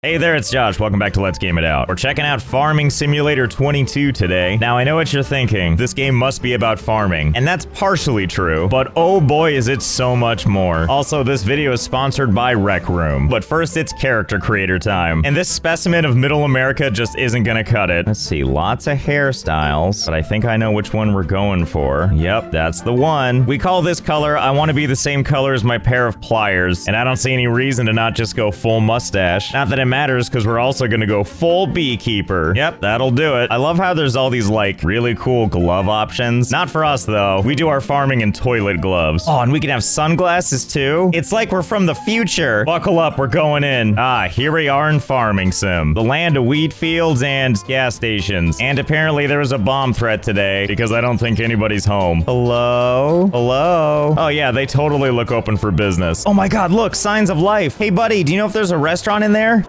Hey there, it's Josh. Welcome back to Let's Game It Out. We're checking out Farming Simulator 22 today. Now, I know what you're thinking. This game must be about farming. And that's partially true, but oh boy is it so much more. Also, this video is sponsored by Rec Room. But first, it's character creator time. And this specimen of Middle America just isn't gonna cut it. Let's see, lots of hairstyles, but I think I know which one we're going for. Yep, that's the one. We call this color, I want to be the same color as my pair of pliers, and I don't see any reason to not just go full mustache. Not that it matters, because we're also gonna go full beekeeper. Yep, that'll do it. I love how there's all these, like, really cool glove options. Not for us, though. We do our farming in toilet gloves. Oh, and we can have sunglasses, too? It's like we're from the future. Buckle up, we're going in. Ah, here we are in Farming Sim. The land of wheat fields and gas stations. And apparently there was a bomb threat today, because I don't think anybody's home. Hello? Hello? Oh, yeah, they totally look open for business. Oh my god, look, signs of life. Hey, buddy, do you know if there's a restaurant in there?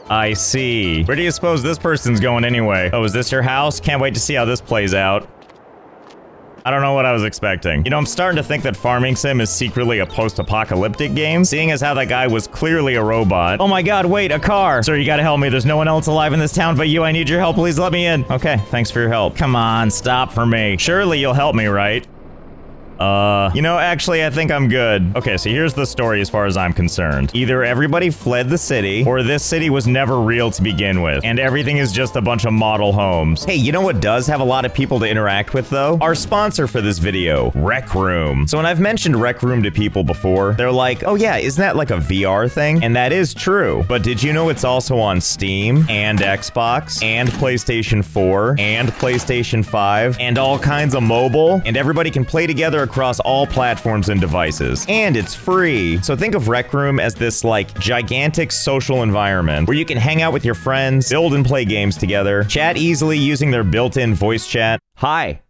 I see. Where do you suppose this person's going anyway? Oh, is this your house? Can't wait to see how this plays out. I don't know what I was expecting. You know, I'm starting to think that Farming Sim is secretly a post-apocalyptic game, seeing as how that guy was clearly a robot. Oh my god, wait, a car! Sir, you gotta help me. There's no one else alive in this town but you. I need your help. Please let me in. Okay, thanks for your help. Come on, stop for me. Surely you'll help me, right? You know, actually, I think I'm good. Okay, so here's the story as far as I'm concerned. Either everybody fled the city, or this city was never real to begin with, and everything is just a bunch of model homes. Hey, you know what does have a lot of people to interact with, though? Our sponsor for this video, Rec Room. So when I've mentioned Rec Room to people before, they're like, oh yeah, isn't that like a VR thing? And that is true. But did you know it's also on Steam, and Xbox, and PlayStation 4, and PlayStation 5, and all kinds of mobile? And everybody can play together across all platforms and devices. And it's free. So think of Rec Room as this, like, gigantic social environment where you can hang out with your friends, build and play games together, chat easily using their built-in voice chat. Hi.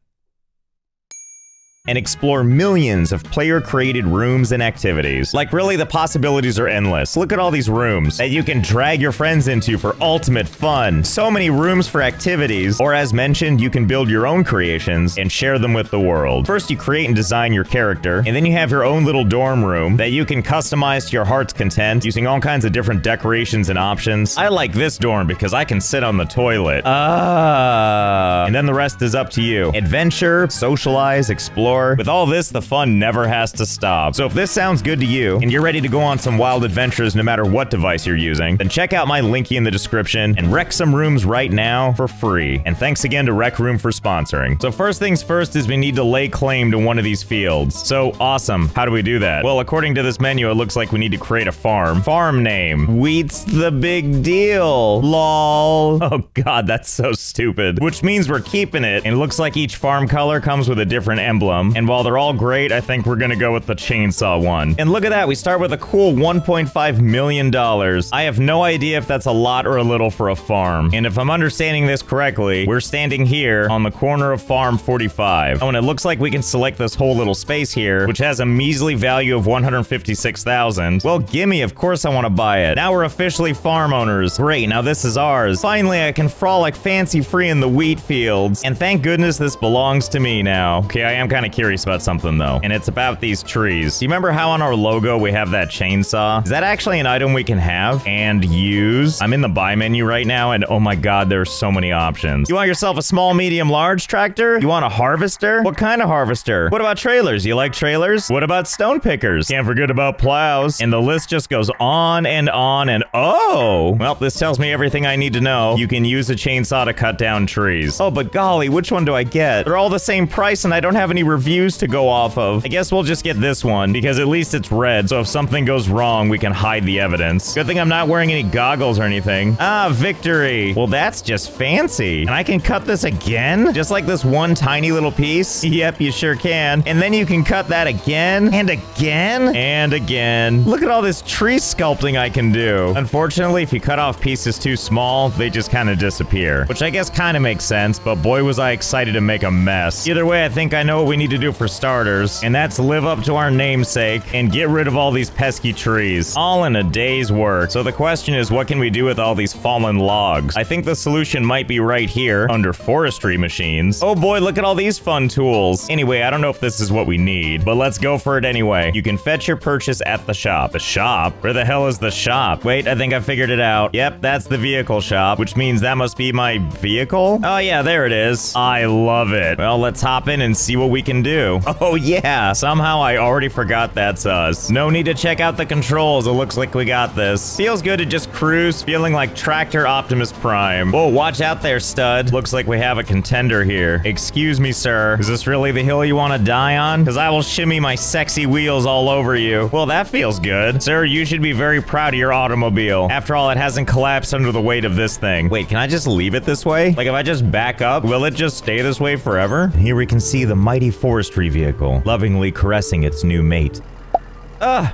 And explore millions of player-created rooms and activities. Like, really, the possibilities are endless. Look at all these rooms that you can drag your friends into for ultimate fun. So many rooms for activities, or as mentioned, you can build your own creations and share them with the world. First, you create and design your character, and then you have your own little dorm room that you can customize to your heart's content using all kinds of different decorations and options. I like this dorm because I can sit on the toilet. And then the rest is up to you. Adventure, socialize, explore. With all this, the fun never has to stop. So if this sounds good to you, and you're ready to go on some wild adventures no matter what device you're using, then check out my linky in the description and wreck some rooms right now for free. And thanks again to Rec Room for sponsoring. So first things first is we need to lay claim to one of these fields. So awesome. How do we do that? Well, according to this menu, it looks like we need to create a farm. Farm name. Wheat's the big deal. Lol. Oh god, that's so stupid. Which means we're keeping it. And it looks like each farm color comes with a different emblem. And while they're all great, I think we're gonna go with the chainsaw one. And look at that, we start with a cool $1.5 million. I have no idea if that's a lot or a little for a farm. And if I'm understanding this correctly, we're standing here on the corner of Farm 45. Oh, and it looks like we can select this whole little space here, which has a measly value of $156,000. Well, gimme, of course I want to buy it. Now we're officially farm owners. Great, now this is ours. Finally, I can frolic fancy-free in the wheat fields. And thank goodness this belongs to me now. Okay, I am kind of curious about something though, and it's about these trees. Do you remember how on our logo we have that chainsaw? Is that actually an item we can have and use? I'm in the buy menu right now, and oh my god, there's so many options. You want yourself a small, medium, large tractor? You want a harvester? What kind of harvester? What about trailers? You like trailers? What about stone pickers? Can't forget about plows. And the list just goes on and on and oh! Well, this tells me everything I need to know. You can use a chainsaw to cut down trees. Oh, but golly, which one do I get? They're all the same price and I don't have any reviews to go off of. I guess we'll just get this one because at least it's red, so if something goes wrong, we can hide the evidence. Good thing I'm not wearing any goggles or anything. Ah, victory. Well, that's just fancy. And I can cut this again? Just like this one tiny little piece? Yep, you sure can. And then you can cut that again, and again, and again. Look at all this tree sculpting I can do. Unfortunately, if you cut off pieces too small, they just kind of disappear. Which I guess kind of makes sense, but boy was I excited to make a mess. Either way, I think I know what we need to to do for starters, and that's live up to our namesake and get rid of all these pesky trees. All in a day's work. So the question is, what can we do with all these fallen logs? I think the solution might be right here under forestry machines. Oh boy, look at all these fun tools. Anyway, I don't know if this is what we need, but let's go for it anyway. You can fetch your purchase at the shop. The shop? Where the hell is the shop? Wait, I think I figured it out. Yep, that's the vehicle shop, which means that must be my vehicle? Oh yeah, there it is. I love it. Well, let's hop in and see what we can do. Oh yeah, somehow I already forgot that's us. No need to check out the controls. It looks like we got this. Feels good to just cruise, feeling like Tractor Optimus Prime. Whoa, watch out there, stud. Looks like we have a contender here. Excuse me, sir. Is this really the hill you want to die on? Because I will shimmy my sexy wheels all over you. Well, that feels good. Sir, you should be very proud of your automobile. After all, it hasn't collapsed under the weight of this thing. Wait, can I just leave it this way? Like, if I just back up, will it just stay this way forever? Here we can see the mighty forestry vehicle, lovingly caressing its new mate.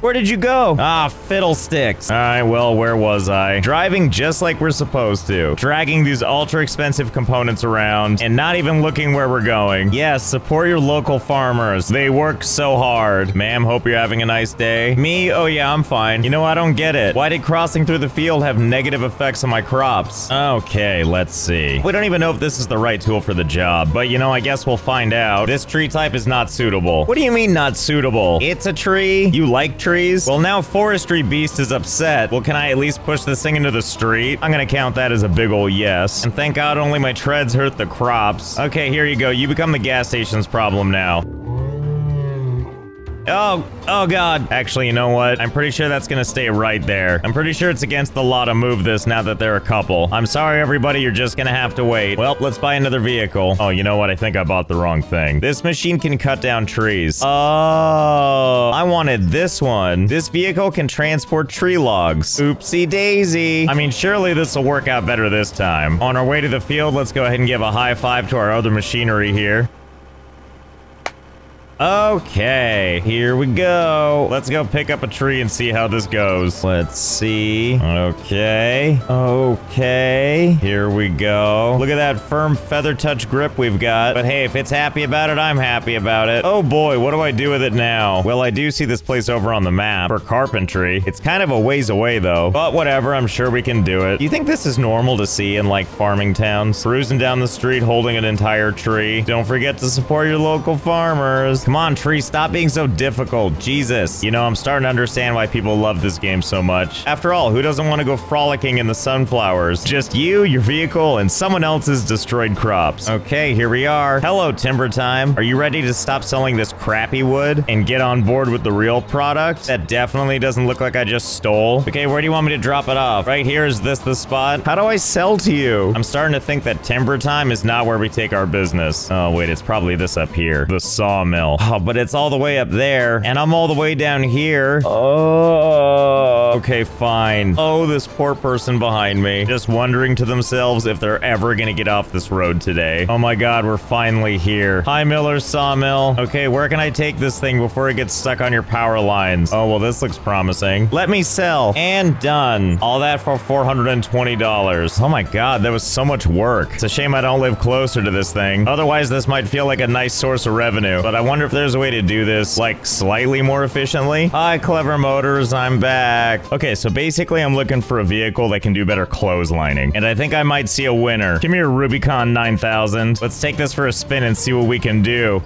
Where did you go? Ah, fiddlesticks. All right, well, where was I? Driving just like we're supposed to. Dragging these ultra expensive components around and not even looking where we're going. Yes, support your local farmers. They work so hard. Ma'am, hope you're having a nice day. Me? Oh yeah, I'm fine. You know, I don't get it. Why did crossing through the field have negative effects on my crops? Okay, let's see. We don't even know if this is the right tool for the job, but you know, I guess we'll find out. This tree type is not suitable. What do you mean not suitable? It's a tree. You like trees? Well, now Forestry Beast is upset. Well, can I at least push this thing into the street? I'm gonna count that as a big ol' yes. And thank God only my treads hurt the crops. Okay, here you go. You become the gas station's problem now. Oh God. Actually, you know what? I'm pretty sure that's gonna stay right there. I'm pretty sure it's against the law to move this now that they're a couple. I'm sorry, everybody. You're just gonna have to wait. Well, let's buy another vehicle. Oh, you know what? I think I bought the wrong thing. This machine can cut down trees. Oh, I wanted this one. This vehicle can transport tree logs. Oopsie daisy. I mean, surely this will work out better this time. On our way to the field, let's go ahead and give a high five to our other machinery here. Okay, here we go. Let's go pick up a tree and see how this goes. Let's see. Okay. Here we go. Look at that firm feather touch grip we've got. But hey, if it's happy about it, I'm happy about it. Oh boy, what do I do with it now? Well, I do see this place over on the map for carpentry. It's kind of a ways away though. But whatever, I'm sure we can do it. Do you think this is normal to see in like farming towns? Cruising down the street holding an entire tree. Don't forget to support your local farmers. Come on, tree, stop being so difficult. Jesus. You know, I'm starting to understand why people love this game so much. After all, who doesn't want to go frolicking in the sunflowers? Just you, your vehicle, and someone else's destroyed crops. Okay, here we are. Hello, Timber Time. Are you ready to stop selling this crappy wood and get on board with the real product? That definitely doesn't look like I just stole. Okay, where do you want me to drop it off? Right here, is this the spot? How do I sell to you? I'm starting to think that Timber Time is not where we take our business. Oh, wait, it's probably this up here. The sawmill. Oh, but it's all the way up there, and I'm all the way down here. Oh, okay, fine. Oh, this poor person behind me, just wondering to themselves if they're ever gonna get off this road today. Oh my God, we're finally here. Hi, Miller's Sawmill. Okay, where can I take this thing before it gets stuck on your power lines? Oh, well, this looks promising. Let me sell. And done. All that for $420. Oh my God, that was so much work. It's a shame I don't live closer to this thing. Otherwise, this might feel like a nice source of revenue, but I wonder if there's a way to do this, like, slightly more efficiently. Hi, Clever Motors, I'm back. Okay, so basically I'm looking for a vehicle that can do better clotheslining, and I think I might see a winner. Come here, Rubicon 9000. Let's take this for a spin and see what we can do.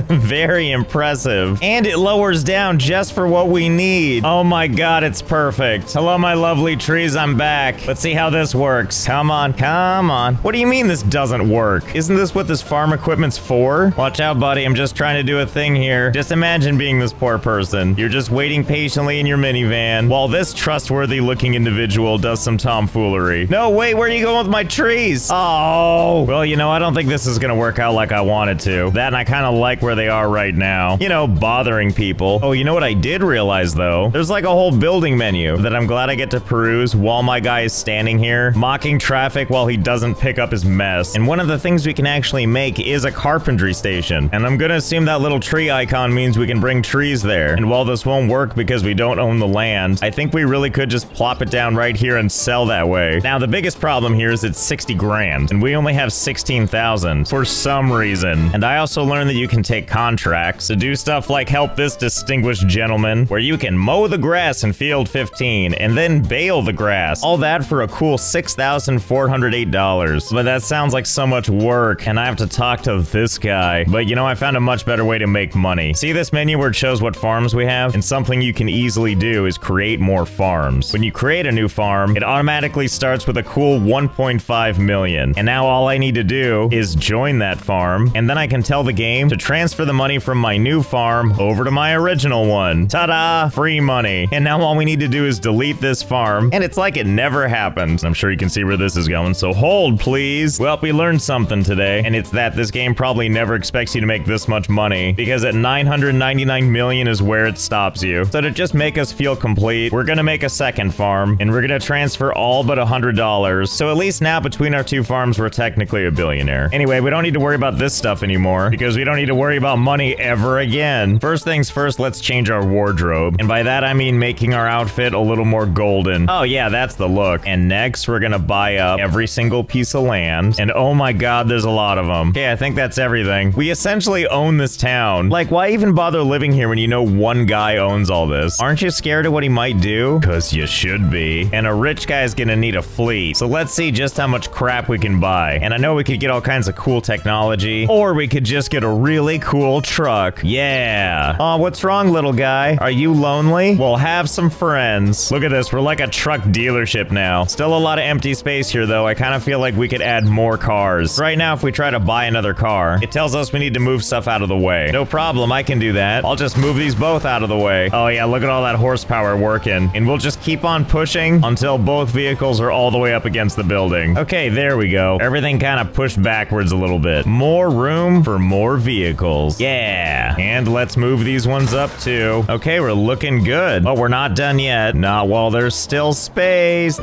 Very impressive. And it lowers down just for what we need. Oh my God, it's perfect. Hello, my lovely trees, I'm back. Let's see how this works. Come on, come on. What do you mean this doesn't work? Isn't this what this farm equipment's for? Watch out, buddy, I'm just trying to do a thing here. Just imagine being this poor person. You're just waiting patiently in your minivan while this trustworthy looking individual does some tomfoolery. No, wait, where are you going with my trees? Oh, well, you know, I don't think this is gonna work out like I wanted to. That, and I kind of like where where they are right now. You know, bothering people. Oh, you know what I did realize, though? There's like a whole building menu that I'm glad I get to peruse while my guy is standing here, mocking traffic while he doesn't pick up his mess. And one of the things we can actually make is a carpentry station. And I'm gonna assume that little tree icon means we can bring trees there. And while this won't work because we don't own the land, I think we really could just plop it down right here and sell that way. Now, the biggest problem here is it's 60 grand, and we only have 16,000 for some reason. And I also learned that you can take contracts to do stuff like help this distinguished gentleman, where you can mow the grass in field 15 and then bale the grass. All that for a cool $6,408. But that sounds like so much work, and I have to talk to this guy. But you know, I found a much better way to make money. See this menu where it shows what farms we have? And something you can easily do is create more farms. When you create a new farm, it automatically starts with a cool 1.5 million. And now all I need to do is join that farm, and then I can tell the game to transfer the money from my new farm over to my original one. Ta-da! Free money. And now all we need to do is delete this farm, and it's like it never happened. I'm sure you can see where this is going, so hold, please. Well, we learned something today, and it's that this game probably never expects you to make this much money, because at 999 million is where it stops you. So to just make us feel complete, we're gonna make a second farm, and we're gonna transfer all but $100. So at least now between our two farms, we're technically a billionaire. Anyway, we don't need to worry about this stuff anymore, because we don't need to worry about money ever again. First things first, let's change our wardrobe. And by that, I mean making our outfit a little more golden. Oh yeah, that's the look. And next, we're gonna buy up every single piece of land. And oh my god, there's a lot of them. Okay, I think that's everything. We essentially own this town. Like, why even bother living here when you know one guy owns all this? Aren't you scared of what he might do? Cause you should be. And a rich guy's gonna need a fleet. So let's see just how much crap we can buy. And I know we could get all kinds of cool technology, or we could just get a really cool truck. Yeah. Oh, what's wrong, little guy? Are you lonely? Well, have some friends. Look at this, we're like a truck dealership now. Still a lot of empty space here, though. I kind of feel like we could add more cars. Right now, if we try to buy another car, it tells us we need to move stuff out of the way. No problem, I can do that. I'll just move these both out of the way. Oh yeah, look at all that horsepower working. And we'll just keep on pushing until both vehicles are all the way up against the building. Okay, there we go. Everything kind of pushed backwards a little bit. More room for more vehicles. Yeah. And let's move these ones up too. Okay, we're looking good. But we're not done yet. Not while there's still space.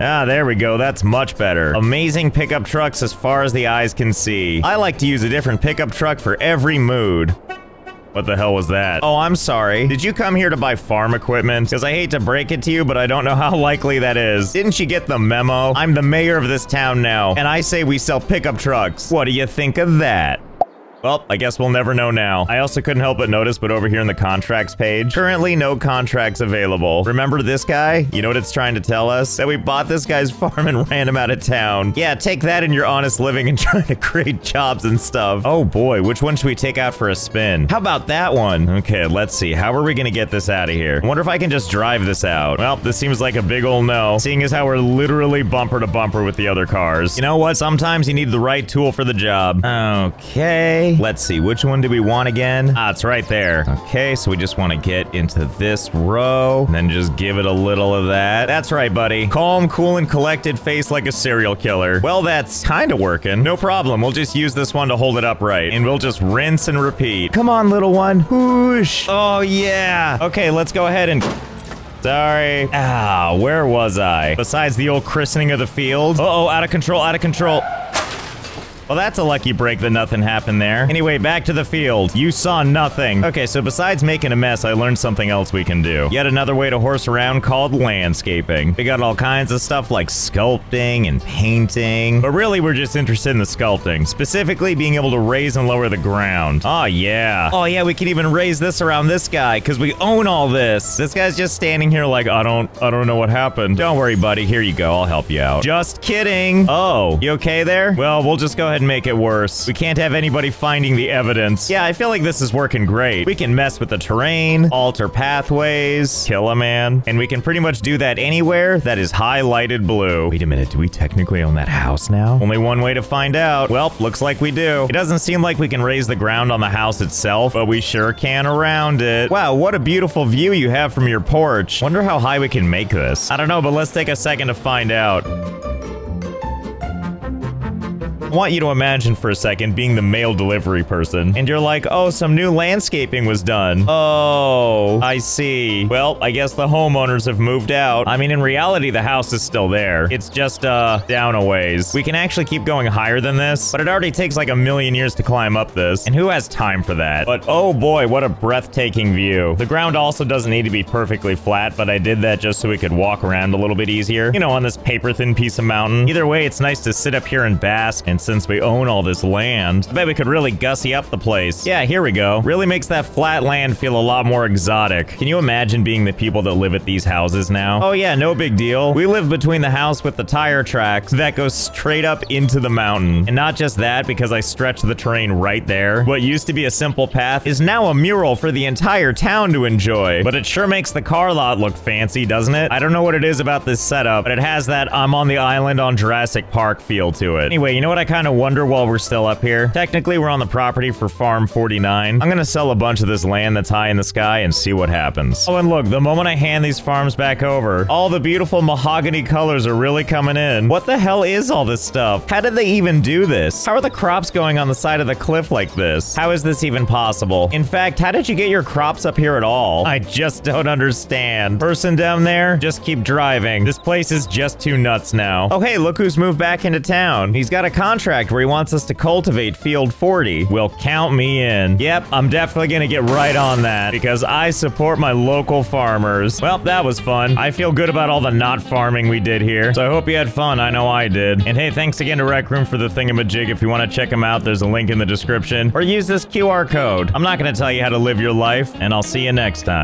Ah, there we go. That's much better. Amazing pickup trucks as far as the eyes can see. I like to use a different pickup truck for every mood. What the hell was that? Oh, I'm sorry. Did you come here to buy farm equipment? Because I hate to break it to you, but I don't know how likely that is. Didn't you get the memo? I'm the mayor of this town now, and I say we sell pickup trucks. What do you think of that? Well, I guess we'll never know now. I also couldn't help but notice, but over here in the contracts page, currently no contracts available. Remember this guy? You know what it's trying to tell us? That we bought this guy's farm and ran him out of town. Yeah, take that in your honest living and trying to create jobs and stuff. Oh boy, which one should we take out for a spin? How about that one? Okay, let's see. How are we gonna get this out of here? I wonder if I can just drive this out. Well, this seems like a big ol' no, seeing as how we're literally bumper to bumper with the other cars. You know what? Sometimes you need the right tool for the job. Okay. Let's see, which one do we want again? Ah, it's right there. Okay, so we just want to get into this row, and then just give it a little of that. That's right, buddy. Calm, cool, and collected, face like a serial killer. Well, that's kind of working. No problem, we'll just use this one to hold it upright, and we'll just rinse and repeat. Come on, little one. Whoosh. Oh, yeah. Okay, let's go ahead and... Sorry. Ah, where was I? Besides the old christening of the field? Uh-oh, out of control, out of control. Well, that's a lucky break that nothing happened there. Anyway, back to the field. You saw nothing. Okay, so besides making a mess, I learned something else we can do. Yet another way to horse around called landscaping. We got all kinds of stuff like sculpting and painting. But really, we're just interested in the sculpting. Specifically, being able to raise and lower the ground. Oh, yeah. Oh, yeah, we can even raise this around this guy, because we own all this. This guy's just standing here like, I don't know what happened. Don't worry, buddy. Here you go. I'll help you out. Just kidding. Oh, you okay there? Well, we'll just go ahead and make it worse. We can't have anybody finding the evidence. Yeah, I feel like this is working great. We can mess with the terrain, alter pathways, kill a man, and we can pretty much do that anywhere that is highlighted blue. Wait a minute, do we technically own that house now? Only one way to find out. Well, looks like we do. It doesn't seem like we can raise the ground on the house itself, but we sure can around it. Wow, what a beautiful view you have from your porch. Wonder how high we can make this. I don't know, but let's take a second to find out. I want you to imagine for a second being the mail delivery person, and you're like, oh, some new landscaping was done. Oh, I see. Well, I guess the homeowners have moved out. I mean, in reality, the house is still there. It's just, down a ways. We can actually keep going higher than this, but it already takes like a million years to climb up this, and who has time for that? But oh boy, what a breathtaking view. The ground also doesn't need to be perfectly flat, but I did that just so we could walk around a little bit easier, you know, on this paper-thin piece of mountain. Either way, it's nice to sit up here and bask, and since we own all this land, I bet we could really gussy up the place. Yeah, here we go. Really makes that flat land feel a lot more exotic. Can you imagine being the people that live at these houses now? Oh yeah, no big deal. We live between the house with the tire tracks that go straight up into the mountain. And not just that, because I stretched the terrain right there. What used to be a simple path is now a mural for the entire town to enjoy. But it sure makes the car lot look fancy, doesn't it? I don't know what it is about this setup, but it has that I'm on the island on Jurassic Park feel to it. Anyway, you know what I kind of wonder while we're still up here? Technically, we're on the property for Farm 49. I'm gonna sell a bunch of this land that's high in the sky and see what happens. Oh, and look, the moment I hand these farms back over, all the beautiful mahogany colors are really coming in. What the hell is all this stuff? How did they even do this? How are the crops going on the side of the cliff like this? How is this even possible? In fact, how did you get your crops up here at all? I just don't understand. Person down there, just keep driving. This place is just too nuts now. Oh, hey, look who's moved back into town. He's got a contract where he wants us to cultivate Field 40. Well, count me in. Yep, I'm definitely gonna get right on that because I support my local farmers. Well, that was fun. I feel good about all the not farming we did here. So I hope you had fun. I know I did. And hey, thanks again to Rec Room for the thingamajig. If you want to check them out, there's a link in the description. Or use this QR code. I'm not gonna tell you how to live your life, and I'll see you next time.